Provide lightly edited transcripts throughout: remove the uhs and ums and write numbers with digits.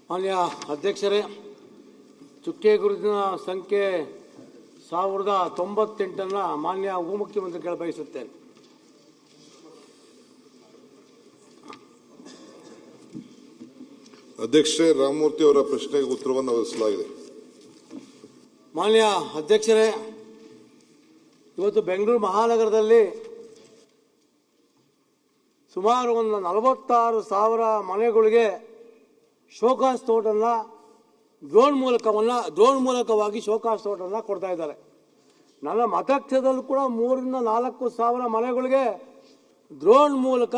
ಮಾನ್ಯ ಅಧ್ಯಕ್ಷರೇ, ಚುಕ್ಕೆ ಗುರುತಿನ ಸಂಖ್ಯೆ 1098 ಮಾನ್ಯ ಉಪಮುಖ್ಯಮಂತ್ರಿಗಳ ಬಯಸುತ್ತೇನೆ. ಅಧ್ಯಕ್ಷರೇ, ರಾಮಮೂರ್ತಿ ಅವರ ಪ್ರಶ್ನೆಗೆ ಉತ್ತರವನ್ನು ಒದಗಿಸಲಾಗಿದೆ. ಮಾನ್ಯ ಅಧ್ಯಕ್ಷರೇ, ಇವತ್ತು ಬೆಂಗಳೂರು ಮಹಾನಗರದಲ್ಲಿ ಸುಮಾರು 46,000 ಮನೆಗಳಿಗೆ ಶೋಕಾಸ್ ತೋಟನ್ನು ಡ್ರೋನ್ ಮೂಲಕವಾಗಿ ಶೋಕಾಸ್ ತೋಟನ್ನು ಕೊಡ್ತಾ ಇದ್ದಾರೆ. ನನ್ನ ಮತಕ್ಷೇತ್ರದಲ್ಲೂ ಕೂಡ 3-4 ಸಾವಿರ ಮನೆಗಳಿಗೆ ಡ್ರೋನ್ ಮೂಲಕ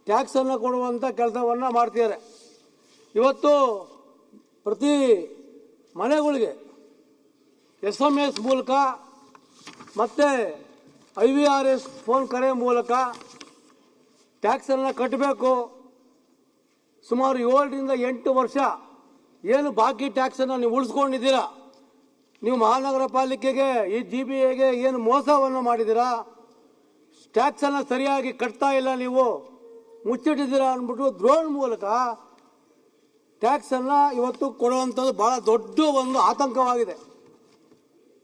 ಟ್ಯಾಕ್ಸನ್ನು ಕೊಡುವಂಥ ಕೆಲಸವನ್ನು ಮಾಡ್ತಿದ್ದಾರೆ. ಇವತ್ತು ಪ್ರತಿ ಮನೆಗಳಿಗೆ SMS ಮೂಲಕ ಮತ್ತು IVRS ಫೋನ್ ಕರೆ ಮೂಲಕ ಟ್ಯಾಕ್ಸನ್ನು ಕಟ್ಟಬೇಕು. ಸುಮಾರು 7-8 ವರ್ಷ ಏನು ಬಾಕಿ ಟ್ಯಾಕ್ಸನ್ನು ನೀವು ಉಳಿಸ್ಕೊಂಡಿದ್ದೀರಾ, ನೀವು ಮಹಾನಗರ ಪಾಲಿಕೆಗೆ ಈ GBAಗೆ ಏನು ಮೋಸವನ್ನು ಮಾಡಿದ್ದೀರಾ, ಟ್ಯಾಕ್ಸನ್ನು ಸರಿಯಾಗಿ ಕಟ್ತಾ ಇಲ್ಲ, ನೀವು ಮುಚ್ಚಿಟ್ಟಿದ್ದೀರಾ ಅಂದ್ಬಿಟ್ಟು ಡ್ರೋನ್ ಮೂಲಕ ಟ್ಯಾಕ್ಸನ್ನು ಇವತ್ತು ಕೊಡುವಂಥದ್ದು ಬಹಳ ದೊಡ್ಡ ಒಂದು ಆತಂಕವಾಗಿದೆ.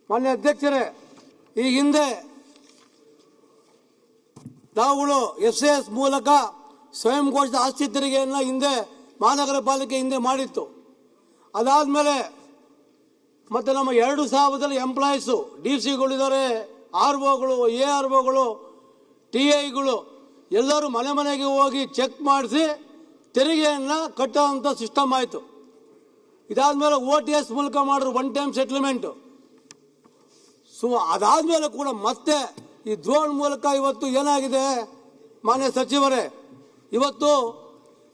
ಮಾನ್ಯ ಅಧ್ಯಕ್ಷರೇ, ಈ ಹಿಂದೆ ನಾವುಗಳು SAS ಮೂಲಕ ಸ್ವಯಂ ಘೋಷಿತ ಆಸ್ತಿ ತೆರಿಗೆಯನ್ನು ಹಿಂದೆ ಮಹಾನಗರ ಪಾಲಿಕೆ ಹಿಂದೆ ಮಾಡಿತ್ತು. ಅದಾದಮೇಲೆ ಮತ್ತು ನಮ್ಮ 2,000 ಎಂಪ್ಲಾಯೀಸು DC-ಗಳಿದ್ದಾರೆ, ROಗಳು, AROಗಳು, TIಗಳು ಎಲ್ಲರೂ ಮನೆ ಮನೆಗೆ ಹೋಗಿ ಚೆಕ್ ಮಾಡಿಸಿ ತೆರಿಗೆಯನ್ನು ಕಟ್ಟುವಂಥ ಸಿಸ್ಟಮ್ ಆಯಿತು. ಇದಾದಮೇಲೆ OTS ಮೂಲಕ ಮಾಡಿದ್ರು, ಒನ್ ಟೈಮ್ ಸೆಟ್ಲ್ಮೆಂಟು. ಅದಾದಮೇಲೆ ಕೂಡ ಮತ್ತೆ ಈ ಡ್ರೋನ್ ಮೂಲಕ ಇವತ್ತು ಏನಾಗಿದೆ ಮಾನ್ಯ ಸಚಿವರೇ, ಇವತ್ತು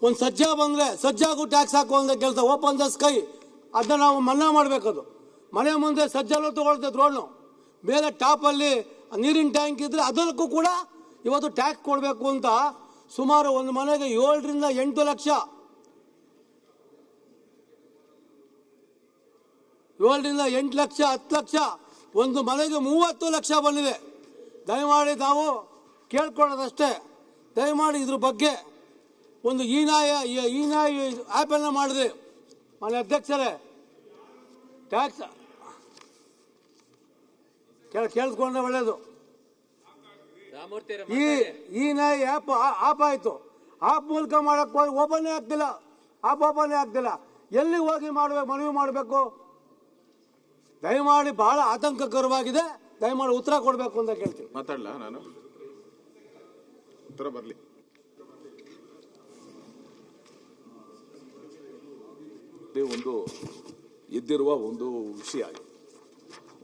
ಒಂದು ಸಜ್ಜಾ ಬಂದರೆ ಸಜ್ಜಾಗೂ ಟ್ಯಾಕ್ಸ್ ಹಾಕುವಂಥ ಕೆಲಸ, ಓಪನ್ ದ ಸ್ಕೈ ಅದನ್ನ ನಾವು ಮನ್ನಾ ಮಾಡಬೇಕದು. ಮನೆ ಮುಂದೆ ಸಜ್ಜಾಲು ತೊಗೊಳ್ತೆ ಡ್ರೋನು, ಮೇಲೆ ಟಾಪಲ್ಲಿ ನೀರಿನ ಟ್ಯಾಂಕ್ ಇದ್ದರೆ ಅದಕ್ಕೂ ಕೂಡ ಇವತ್ತು ಟ್ಯಾಕ್ಸ್ ಕೊಡಬೇಕು ಅಂತ ಸುಮಾರು ಒಂದು ಮನೆಗೆ 7-8 ಲಕ್ಷ 7-8 ಲಕ್ಷ 10 ಲಕ್ಷ, ಒಂದು ಮನೆಗೆ 30 ಲಕ್ಷ ಬಂದಿದೆ. ದಯಮಾಡಿ ನಾವು ಕೇಳ್ಕೊಳ್ಳೋದಷ್ಟೇ, ದಯಮಾಡಿ ಇದ್ರ ಬಗ್ಗೆ ಒಂದು ಈ ನಾಯ ಆ್ಯಪನ್ನು ಮಾಡಿದ್ರಿ. ಮಾನ್ಯ ಅಧ್ಯಕ್ಷರೇ, ಟ್ಯಾಕ್ಸ್ ಕೇಳಿಸ್ಕೊಂಡ್ರೆ ಒಳ್ಳೆಯದು. ಈ ನಾಯ ಆಪ್ ಆಯಿತು, ಆಪ್ ಮೂಲಕ ಮಾಡಕ್ಕೆ ಹೋಗಿ ಓಪನ್ನೇ ಆಗ್ತಿಲ್ಲ, ಆಪ್ ಓಪನ್ನೇ ಆಗ್ತಿಲ್ಲ. ಎಲ್ಲಿ ಹೋಗಿ ಮನವಿ ಮಾಡಬೇಕು? ದಯಮಾಡಿ ಬಹಳ ಆತಂಕಕರವಾಗಿದೆ, ದಯಮಾಡಿ ಉತ್ತರ ಕೊಡಬೇಕು ಅಂತ ಕೇಳ್ತೀನಿ. ಮಾತಾಡಲ್ಲ, ನಾನು ಉತ್ತರ ಬರಲಿ. ಒಂದು ಎದ್ದಿರುವ ಒಂದು ವಿಷಯ.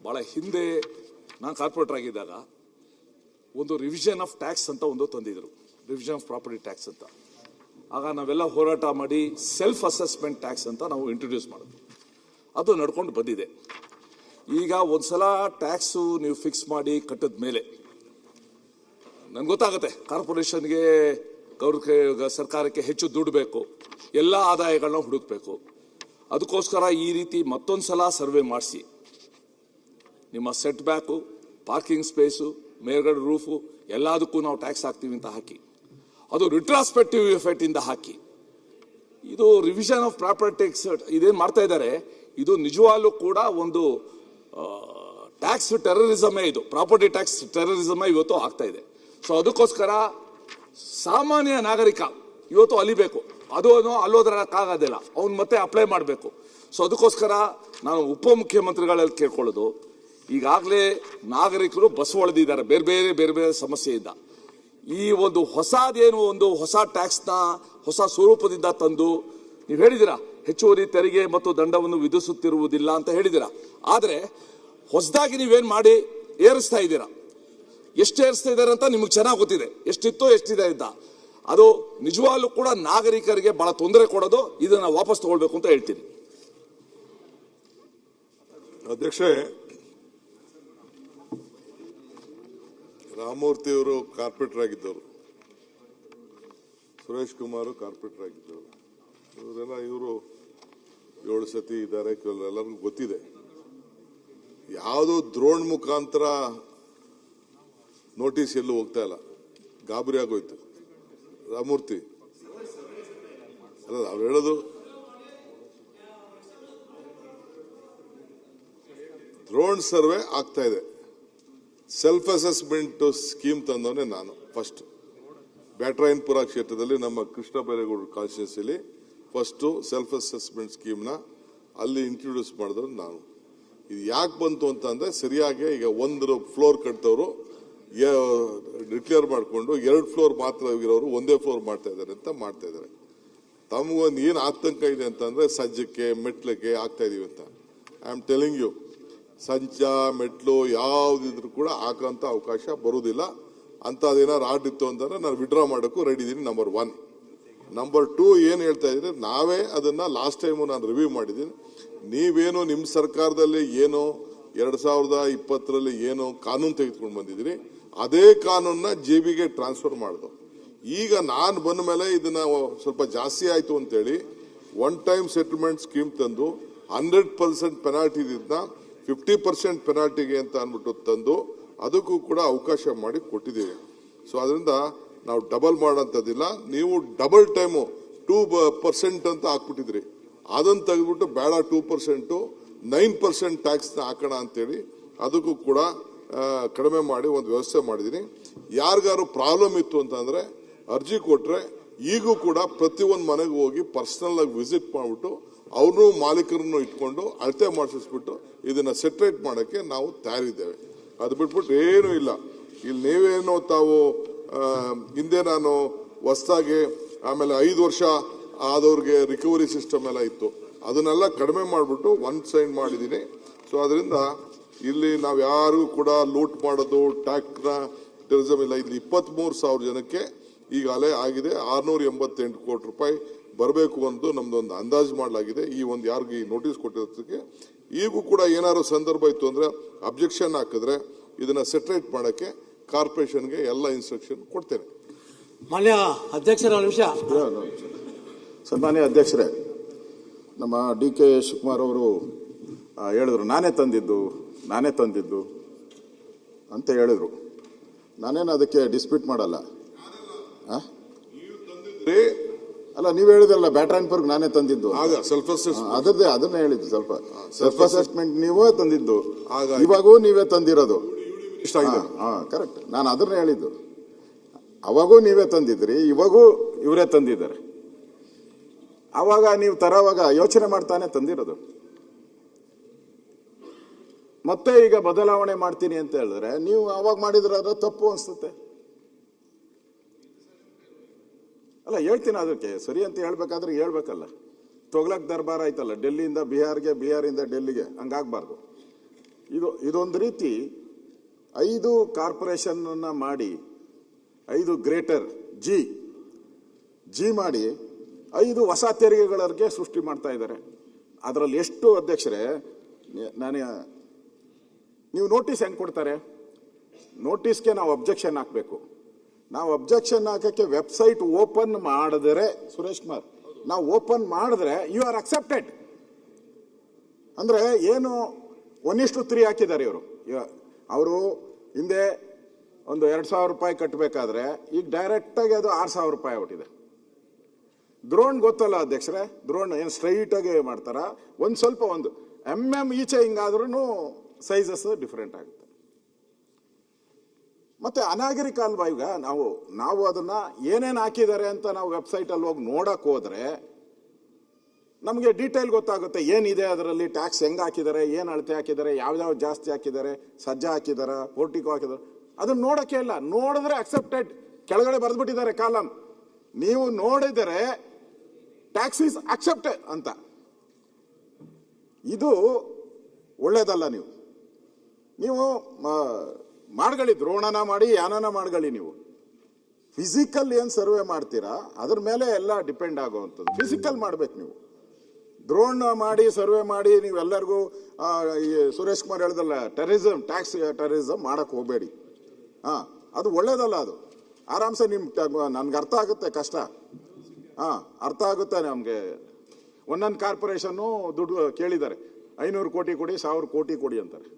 ಭಾಳ ಹಿಂದೆ ನಾನು ಕಾರ್ಪೊರೇಟರ್ ಆಗಿದ್ದಾಗ ಒಂದು ರಿವಿಷನ್ ಆಫ್ ಟ್ಯಾಕ್ಸ್ ಅಂತ ಒಂದು ತಂದಿದ್ರು, ರಿವಿಷನ್ ಆಫ್ ಪ್ರಾಪರ್ಟಿ ಟ್ಯಾಕ್ಸ್ ಅಂತ. ಆಗ ನಾವೆಲ್ಲ ಹೋರಾಟ ಮಾಡಿ ಸೆಲ್ಫ್ ಅಸೆಸ್ಮೆಂಟ್ ಟ್ಯಾಕ್ಸ್ ಅಂತ ನಾವು ಇಂಟ್ರೊಡ್ಯೂಸ್ ಮಾಡಿದ್ವಿ. ಅದು ನಡ್ಕೊಂಡು ಬಂದಿದೆ. ಈಗ ಒಂದ್ಸಲ ಟ್ಯಾಕ್ಸು ನೀವು ಫಿಕ್ಸ್ ಮಾಡಿ ಕಟ್ಟಿದ ಮೇಲೆ ನನ್ಗೆ ಗೊತ್ತಾಗುತ್ತೆ ಕಾರ್ಪೊರೇಷನ್ಗೆ ಸರ್ಕಾರಕ್ಕೆ ಹೆಚ್ಚು ದುಡ್ಡು ಬೇಕು, ಎಲ್ಲ ಆದಾಯಗಳನ್ನ ಹುಡುಕಬೇಕು. ಅದಕ್ಕೋಸ್ಕರ ಈ ರೀತಿ ಮತ್ತೊಂದು ಸಲ ಸರ್ವೆ ಮಾಡಿಸಿ ನಿಮ್ಮ ಸೆಟ್ ಬ್ಯಾಕು, ಪಾರ್ಕಿಂಗ್ ಸ್ಪೇಸು, ಮೇಲ್ಗಡೆ ರೂಫು ಎಲ್ಲದಕ್ಕೂ ನಾವು ಟ್ಯಾಕ್ಸ್ ಹಾಕ್ತೀವಿ ಅಂತ ಹಾಕಿ, ಅದು ರಿಟ್ರಾಸ್ಪೆಕ್ಟಿವ್ ಎಫೆಕ್ಟ್ ಇಂದ ಹಾಕಿ, ಇದು ರಿವಿಷನ್ ಆಫ್ ಪ್ರಾಪರ್ಟಿ ಟ್ಯಾಕ್ಸ್ ಇದೇನು ಮಾಡ್ತಾ ಇದ್ದಾರೆ, ಇದು ನಿಜವಾಗ್ಲೂ ಕೂಡ ಒಂದು ಟ್ಯಾಕ್ಸ್ ಟೆರರಿಸಮೇ. ಇದು ಪ್ರಾಪರ್ಟಿ ಟ್ಯಾಕ್ಸ್ ಟೆರರಿಸಮೇ ಇವತ್ತು ಆಗ್ತಾ ಇದೆ. ಸೊ ಅದಕ್ಕೋಸ್ಕರ ಸಾಮಾನ್ಯ ನಾಗರಿಕ ಇವತ್ತು ಅಲಿಬೇಕು, ಅದು ಅಲ್ಲೋದ್ರಕ್ಕಾಗೋದಿಲ್ಲ, ಅವ್ನು ಮತ್ತೆ ಅಪ್ಲೈ ಮಾಡಬೇಕು. ಸೊ ಅದಕ್ಕೋಸ್ಕರ ನಾನು ಉಪಮುಖ್ಯಮಂತ್ರಿಗಳಲ್ಲಿ ಕೇಳ್ಕೊಳ್ಳೋದು, ಈಗಾಗಲೇ ನಾಗರಿಕರು ಬಸ್ ಹೊಳೆದಿದ್ದಾರೆ ಬೇರೆ ಬೇರೆ ಸಮಸ್ಯೆಯಿಂದ. ಈ ಒಂದು ಹೊಸ ಟ್ಯಾಕ್ಸ್ನ ಹೊಸ ಸ್ವರೂಪದಿಂದ ತಂದು ನೀವು ಹೇಳಿದಿರಾ ಹೆಚ್ಚುವರಿ ತೆರಿಗೆ ಮತ್ತು ದಂಡವನ್ನು ವಿಧಿಸುತ್ತಿರುವುದಿಲ್ಲ ಅಂತ ಹೇಳಿದಿರಾ. ಆದರೆ ಹೊಸದಾಗಿ ನೀವೇನು ಮಾಡಿ ಏರಿಸ್ತಾ ಇದ್ದೀರಾ, ಎಷ್ಟು ಏರಿಸ್ತಾ ಇದ್ದಾರೆ ಅಂತ ನಿಮಗೆ ಚೆನ್ನಾಗಿ ಗೊತ್ತಿದೆ, ಎಷ್ಟಿತ್ತು ಎಷ್ಟಿದೆ ಅಂತ. ಅದು ನಿಜವಾಗ್ಲೂ ಕೂಡ ನಾಗರಿಕರಿಗೆ ಬಹಳ ತೊಂದರೆ ಕೊಡೋದು. ಇದನ್ನ ವಾಪಸ್ ತಗೊಳ್ಬೇಕು ಅಂತ ಹೇಳ್ತೀನಿ. ಅಧ್ಯಕ್ಷೆ, ರಾಮಮೂರ್ತಿ ಅವರು ಕಾರ್ಪೊರೇಟರ್ ಆಗಿದ್ದವರು, ಸುರೇಶ್ ಕುಮಾರ್ ಕಾರ್ಪೊರೇಟರ್ ಆಗಿದ್ದವರು, ಇವರು 7 ಸತಿ ಇದ್ದಾರೆ, ಎಲ್ಲರಿಗೂ ಗೊತ್ತಿದೆ. ಯಾವುದೋ ದ್ರೋಣ್ ಮುಖಾಂತರ ನೋಟಿಸ್ ಎಲ್ಲೂ ಹೋಗ್ತಾ ಇಲ್ಲ, ಗಾಬರಿ ಆಗೋಯ್ತು. ರಾಮಮೂರ್ತಿ ಅಲ್ಲ, ಅವ್ರು ಹೇಳೋದು ಡ್ರೋನ್ ಸರ್ವೆ ಆಗ್ತಾ ಇದೆ. ಸೆಲ್ಫ್ ಅಸೆಸ್ಮೆಂಟ್ ಸ್ಕೀಮ್ ತಂದವನೇ ನಾನು ಫಸ್ಟ್. ಬ್ಯಾಟರಾಯನಪುರ ಕ್ಷೇತ್ರದಲ್ಲಿ ನಮ್ಮ ಕೃಷ್ಣ ಬೈರೇಗೌಡ ಕಾನ್ಸ್ಟಿಟ್ಯೂನ್ಸಿಲಿ ಫಸ್ಟ್ ಸೆಲ್ಫ್ ಅಸೆಸ್ಮೆಂಟ್ ಸ್ಕೀಮ್ನ ಅಲ್ಲಿ ಇಂಟ್ರೊಡ್ಯೂಸ್ ಮಾಡಿದವರು ನಾನು. ಇದು ಯಾಕೆ ಬಂತು ಅಂತಂದ್ರೆ ಸರಿಯಾಗಿ ಈಗ ಒಂದು ಫ್ಲೋರ್ ಕಟ್ತವರು ಡಿಕ್ಲೇರ್ ಮಾಡಿಕೊಂಡು 2 ಫ್ಲೋರ್ ಮಾತ್ರ ಇರೋರು 1 ಫ್ಲೋರ್ ಮಾಡ್ತಾ ಇದ್ದಾರೆ ಅಂತ ಮಾಡ್ತಾ ಇದ್ದಾರೆ. ತಮಗೊಂದು ಏನು ಆತಂಕ ಇದೆ ಅಂತಂದ್ರೆ ಸಜ್ಜಕ್ಕೆ ಮೆಟ್ಲಿಗೆ ಆಗ್ತಾ ಇದೀವಿ ಅಂತ. ಐ ಆಮ್ ಟೆಲಿಂಗ್ ಯು, ಸಂಚ ಮೆಟ್ಲು ಯಾವ್ದಿದ್ರು ಕೂಡ ಹಾಕೋಂಥ ಅವಕಾಶ ಬರುವುದಿಲ್ಲ. ಅಂತದೇನಾದ್ರು ಆಡಿತ್ತು ಅಂತಂದ್ರೆ ನಾನು ವಿಡ್ರಾ ಮಾಡೋಕ್ಕೂ ರೆಡಿ ಇದ್ದೀನಿ. ನಂಬರ್ 1. ನಂಬರ್ 2 ಏನು ಹೇಳ್ತಾ ಇದ್ರೆ ನಾವೇ ಅದನ್ನ ಲಾಸ್ಟ್ ಟೈಮು ನಾನು ರಿವ್ಯೂ ಮಾಡಿದ್ದೀನಿ. ನೀವೇನು ನಿಮ್ಮ ಸರ್ಕಾರದಲ್ಲಿ ಏನೋ 2020ರಲ್ಲಿ ಏನೋ ಕಾನೂನು ತೆಗೆದುಕೊಂಡು ಬಂದಿದ್ದೀರಿ, ಅದೇ ಕಾನೂನನ್ನ ಜೆಬಿಗೆ ಟ್ರಾನ್ಸ್ಫರ್ ಮಾಡಿದ್ರು. ಈಗ ನಾನು ಬಂದ ಮೇಲೆ ಇದನ್ನ ಸ್ವಲ್ಪ ಜಾಸ್ತಿ ಆಯ್ತು ಅಂತೇಳಿ 1 ಟೈಮ್ ಸೆಟಲ್ಮೆಂಟ್ ಸ್ಕೀಮ್ ತಂದು 100% ಪೆನಾಲ್ಟಿ ಇದ್ದ 50% ಪೆನಾಲ್ಟಿಗೆ ಅಂತ ಅಂದ್ಬಿಟ್ಟು ತಂದು ಅದಕ್ಕೂ ಕೂಡ ಅವಕಾಶ ಮಾಡಿ ಕೊಟ್ಟಿದ್ದೀವಿ. ಸೊ ಅದರಿಂದ ನಾವು ಡಬಲ್ ಮಾಡೋಂಥದ್ದಿಲ್ಲ. ನೀವು ಡಬಲ್ ಟೈಮು 2% ಅಂತ ಹಾಕ್ಬಿಟ್ಟಿದ್ರಿ, ಅದನ್ನು ತೆಗೆದ್ಬಿಟ್ಟು ಬೇಡ 2% 9% ಟ್ಯಾಕ್ಸ್ನ ಹಾಕೋಣ ಅಂತೇಳಿ ಅದಕ್ಕೂ ಕೂಡ ಕಡಿಮೆ ಮಾಡಿ ಒಂದು ವ್ಯವಸ್ಥೆ ಮಾಡಿದ್ದೀನಿ. ಯಾರಿಗಾರು ಪ್ರಾಬ್ಲಮ್ ಇತ್ತು ಅಂತಂದ್ರೆ ಅರ್ಜಿ ಕೊಟ್ರೆ ಈಗೂ ಕೂಡ ಪ್ರತಿಯೊಂದು ಮನೆಗೆ ಹೋಗಿ ಪರ್ಸನಲ್ ಆಗಿ ವಿಸಿಟ್ ಮಾಡಿಬಿಟ್ಟು ಅವ್ರನ್ನೂ ಮಾಲೀಕರನ್ನು ಇಟ್ಕೊಂಡು ಅಳತೆ ಮಾಡಿಸ್ಬಿಟ್ಟು ಇದನ್ನ ಸೆಟ್ರೇಟ್ ಮಾಡೋಕ್ಕೆ ನಾವು ತಯಾರಿದ್ದೇವೆ. ಅದು ಬಿಟ್ಬಿಟ್ಟು ಏನೂ ಇಲ್ಲ. ಇಲ್ಲಿ ನೀವೇನೋ ತಾವು ಹಿಂದೆ ನಾನು ಹೊಸದಾಗಿ ಆಮೇಲೆ 5 ವರ್ಷ ಆದವ್ರಿಗೆ ರಿಕವರಿ ಸಿಸ್ಟಮ್ ಎಲ್ಲ ಇತ್ತು, ಅದನ್ನೆಲ್ಲ ಕಡಿಮೆ ಮಾಡಿಬಿಟ್ಟು 1 ಸೈನ್ ಮಾಡಿದ್ದೀನಿ. ಸೊ ಅದರಿಂದ ಇಲ್ಲಿ ನಾವು ಯಾರಿಗೂ ಕೂಡ ಲೂಟ್ ಮಾಡೋದು ಟ್ಯಾಕ್ಸ್ನ ಟೆರರಿಸಮ್ ಇಲ್ಲ. ಇಲ್ಲಿ 23,000 ಜನಕ್ಕೆ ಈಗಾಗಲೇ ಆಗಿದೆ 688 ಕೋಟಿ ರೂಪಾಯಿ ಬರಬೇಕು ಅಂತ ನಮ್ದೊಂದು ಅಂದಾಜು ಮಾಡಲಾಗಿದೆ. ಈ ಒಂದು ಯಾರಿಗೆ ಈ ನೋಟಿಸ್ ಕೊಟ್ಟಿರೋದಕ್ಕೆ ಈಗೂ ಕೂಡ ಏನಾದ್ರು ಸಂದರ್ಭ ಇತ್ತು ಅಂದ್ರೆ ಅಬ್ಜೆಕ್ಷನ್ ಹಾಕಿದ್ರೆ ಇದನ್ನ ಸೆಟ್ರೇಟ್ ಮಾಡೋಕ್ಕೆ ಕಾರ್ಪೊರೇಷನ್ಗೆ ಎಲ್ಲ ಇನ್ಸ್ಟ್ರಕ್ಷನ್ ಕೊಡ್ತೇನೆ. ಮಾನ್ಯ ಅಧ್ಯಕ್ಷರ ನಿಮಿಷ. ಸನ್ಮಾನ್ಯ ಅಧ್ಯಕ್ಷರೇ, ನಮ್ಮ DK ಶಿವಕುಮಾರ್ ಅವರು ಹೇಳಿದ್ರು ನಾನೇ ತಂದಿದ್ದು ಅಂತ ಹೇಳಿದ್ರು. ನಾನೇನು ಅದಕ್ಕೆ ಡಿಸ್ಪ್ಯೂಟ್ ಮಾಡಲ್ಲ. ಅಲ್ಲ, ನೀವು ಹೇಳಿದ್ರಲ್ಲ ಬ್ಯಾಟರಾಯನಪುರ್ಗೆ ನಾನೇ ತಂದಿದ್ದು, ಅದನ್ನ ಹೇಳಿದ್ದು. ಸ್ವಲ್ಪ ಸೆಲ್ಫ್ ಅಸೆಸ್ಮೆಂಟ್ ನೀವೇ ತಂದಿದ್ದು, ಇವಾಗೂ ನೀವೇ ತಂದಿರೋದು. ಕರೆಕ್ಟ್, ನಾನು ಅದನ್ನ ಹೇಳಿದ್ದು. ಅವಾಗೂ ನೀವೇ ತಂದಿದ್ರಿ, ಇವಾಗೂ ಇವರೇ ತಂದಿದ್ದಾರೆ. ಅವಾಗ ನೀವು ತರೋವಾಗ ಯೋಚನೆ ಮಾಡ್ತಾನೆ ತಂದಿರೋದು. ಮತ್ತೆ ಈಗ ಬದಲಾವಣೆ ಮಾಡ್ತೀನಿ ಅಂತ ಹೇಳಿದ್ರೆ ನೀವು ಅವಾಗ ಮಾಡಿದ್ರೆ ಅದು ತಪ್ಪು ಅನ್ಸುತ್ತೆ. ಅಲ್ಲ, ಹೇಳ್ತೀನಿ, ಅದಕ್ಕೆ ಸರಿ ಅಂತ ಹೇಳ್ಬೇಕಾದ್ರೆ ಹೇಳ್ಬೇಕಲ್ಲ. ತೊಗ್ಲಕ್ ದರ್ಬಾರ್ ಆಯ್ತಲ್ಲ, ಡೆಲ್ಲಿಯಿಂದ ಬಿಹಾರ್ಗೆ, ಬಿಹಾರಿಂದ ಡೆಲ್ಲಿಗೆ, ಹಂಗಾಗಬಾರ್ದು. ಇದೊಂದು ರೀತಿ 5 ಕಾರ್ಪೊರೇಷನ್ ಮಾಡಿ 5 ಗ್ರೇಟರ್ ಜಿ ಮಾಡಿ 5 ಹೊಸ ತೆರಿಗೆಗಳಿಗೆ ಸೃಷ್ಟಿ ಮಾಡ್ತಾ ಇದ್ದಾರೆ. ಅದರಲ್ಲಿ ಎಷ್ಟು ಅಧ್ಯಕ್ಷರೇ, ನೀವು ನೋಟಿಸ್ ಹೆಂಗ್ ಕೊಡ್ತಾರೆ? ನೋಟಿಸ್ಗೆ ನಾವು ಅಬ್ಜೆಕ್ಷನ್ ಹಾಕಬೇಕು. ನಾವು ಅಬ್ಜೆಕ್ಷನ್ ಹಾಕಕ್ಕೆ ವೆಬ್ಸೈಟ್ ಓಪನ್ ಮಾಡಿದ್ರೆ, ಸುರೇಶ್ ಕುಮಾರ್, ನಾವು ಓಪನ್ ಮಾಡಿದ್ರೆ ಯು ಆರ್ ಅಕ್ಸೆಪ್ಟೆಡ್ ಅಂದ್ರೆ ಏನು 1:3 ಹಾಕಿದ್ದಾರೆ ಇವರು. ಅವರು ಹಿಂದೆ ಒಂದು 2,000 ರೂಪಾಯಿ ಕಟ್ಟಬೇಕಾದ್ರೆ ಈಗ ಡೈರೆಕ್ಟ್ ಆಗಿ ಅದು 6,000 ರೂಪಾಯಿ ಆಗ್ಬಿಟ್ಟಿದೆ. ಡ್ರೋನ್ ಗೊತ್ತಲ್ಲ ಅಧ್ಯಕ್ಷರೇ, ಡ್ರೋನ್ ಏನು ಸ್ಟ್ರೈಟ್ ಆಗಿ ಮಾಡ್ತಾರ, ಸ್ವಲ್ಪ ಒಂದು ಈಚೆ ಹಿಂಗಾದ್ರೂ ಸೈಜಸ್ ಡಿಫರೆಂಟ್ ಆಗುತ್ತೆ. ಮತ್ತೆ ಅನಾಗರಿಕ ಅಲ್ವಾ ಈಗ ನಾವು ಅದನ್ನ ಏನೇನು ಹಾಕಿದ್ದಾರೆ ಅಂತ ನಾವು ವೆಬ್ಸೈಟ್ ಅಲ್ಲಿ ಹೋಗಿ ನೋಡಕ್ ಹೋದ್ರೆ ನಮಗೆ ಡೀಟೇಲ್ ಗೊತ್ತಾಗುತ್ತೆ. ಏನಿದೆ ಅದರಲ್ಲಿ, ಟ್ಯಾಕ್ಸ್ ಹೆಂಗ್ ಹಾಕಿದ್ದಾರೆ, ಏನ್ ಅಳತೆ ಹಾಕಿದ್ದಾರೆ, ಯಾವ್ಯಾವ ಜಾಸ್ತಿ ಹಾಕಿದ್ದಾರೆ, ಸಜ್ಜ ಹಾಕಿದಾರ, ಪೋರ್ಟಿಕೋ ಹಾಕಿದಾರೆ, ಅದನ್ನ ನೋಡಕ್ಕೆ ಇಲ್ಲ. ನೋಡಿದ್ರೆ ಅಕ್ಸೆಪ್ಟೆಡ್ ಕೆಳಗಡೆ ಬರೆದ್ಬಿಟ್ಟಿದ್ದಾರೆ ಕಾಲಮ್. ನೀವು ನೋಡಿದರೆ ಟ್ಯಾಕ್ಸ್ ಇಸ್ ಅಕ್ಸೆಪ್ಟೆಡ್ ಅಂತ. ಇದು ಒಳ್ಳೇದಲ್ಲ. ನೀವು ಮಾಡ್ಕೊಳ್ಳಿ, ದ್ರೋಣನ ಮಾಡಿ ಯಾನನ ಮಾಡ್ಕೊಳ್ಳಿ. ನೀವು ಫಿಸಿಕಲ್ ಏನ್ ಸರ್ವೆ ಮಾಡ್ತೀರಾ ಅದ್ರ ಮೇಲೆ ಎಲ್ಲ ಡಿಪೆಂಡ್ ಆಗುವಂಥದ್ದು. ಫಿಸಿಕಲ್ ಮಾಡ್ಬೇಕು. ನೀವು ಡ್ರೋನ್ ಮಾಡಿ ಸರ್ವೆ ಮಾಡಿ ನೀವೆಲ್ಲರಿಗೂ ಸುರೇಶ್ ಕುಮಾರ್ ಹೇಳ್ದಲ್ಲ, ಟೆರರಿಸಮ್, ಟ್ಯಾಕ್ಸ್ ಟೆರರಿಸಮ್ ಮಾಡಕ್ ಹೋಗಬೇಡಿ. ಅದು ಒಳ್ಳೇದಲ್ಲ. ಅದು ಆರಾಮ್ಸೆ ನನ್ಗೆ ಅರ್ಥ ಆಗುತ್ತೆ, ಕಷ್ಟ ಅರ್ಥ ಆಗುತ್ತೆ ನಮ್ಗೆ. ಒಂದೊಂದು ಕಾರ್ಪೊರೇಷನ್ನು ದುಡ್ಡು ಕೇಳಿದ್ದಾರೆ, 500 ಕೋಟಿ ಕೊಡಿ, 1000 ಕೋಟಿ ಕೊಡಿ ಅಂತಾರೆ.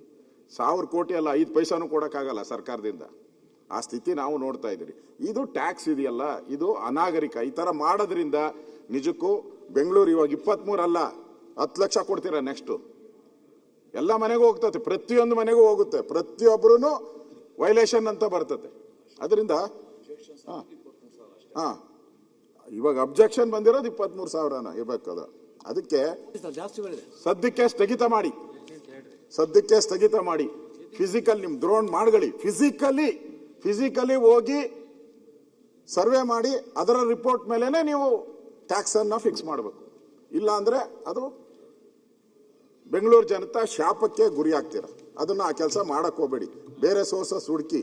1000 ಕೋಟಿ ಅಲ್ಲ, 5 ಪೈಸಾನು ಕೊಡಕ್ಕಾಗಲ್ಲ ಸರ್ಕಾರದಿಂದ. ಆ ಸ್ಥಿತಿ ನಾವು ನೋಡ್ತಾ ಇದ್ದೀರಿ. ಇದು ಟ್ಯಾಕ್ಸ್ ಇದೆಯಲ್ಲ, ಇದು ಅನಾಗರಿಕ. ಈ ತರ ಮಾಡೋದ್ರಿಂದ ನಿಜಕ್ಕೂ ಬೆಂಗಳೂರು ಇವಾಗ 23 ಅಲ್ಲ 10 ಲಕ್ಷ ಕೊಡ್ತೀರಾ ನೆಕ್ಸ್ಟ್. ಎಲ್ಲ ಮನೆಗೂ ಹೋಗ್ತದೆ, ಪ್ರತಿಯೊಂದು ಮನೆಗೂ ಹೋಗುತ್ತೆ, ಪ್ರತಿಯೊಬ್ಬರೂ ವೈಲೇಷನ್ ಅಂತ ಬರ್ತದೆ. ಅದರಿಂದ ಇವಾಗ ಅಬ್ಜೆಕ್ಷನ್ ಬಂದಿರೋದು 23,000ನ ಇರ್ಬೇಕದ. ಅದಕ್ಕೆ ಜಾಸ್ತಿ ಹೇಳಿದೆ. ಸದ್ಯಕ್ಕೆ ಸ್ಥಗಿತ ಮಾಡಿ ಫಿಸಿಕಲ್ ನಿಮ್ ಡ್ರೋನ್ ಮಾಡ್ಕೊಳ್ಳಿ, ಫಿಸಿಕಲಿ ಹೋಗಿ ಸರ್ವೆ ಮಾಡಿ ಅದರ ರಿಪೋರ್ಟ್ ಮೇಲೆನೆ ನೀವು ಟ್ಯಾಕ್ಸ್ ಅನ್ನ ಫಿಕ್ಸ್ ಮಾಡಬೇಕು. ಇಲ್ಲ ಅಂದ್ರೆ ಅದು ಬೆಂಗಳೂರು ಜನತಾ ಶಾಪಕ್ಕೆ ಗುರಿ ಆಗ್ತೀರ. ಅದನ್ನ ಆ ಕೆಲಸ ಮಾಡಕ್ ಹೋಗ್ಬೇಡಿ, ಬೇರೆ ಸೋರ್ಸಸ್ ಹುಡುಕಿ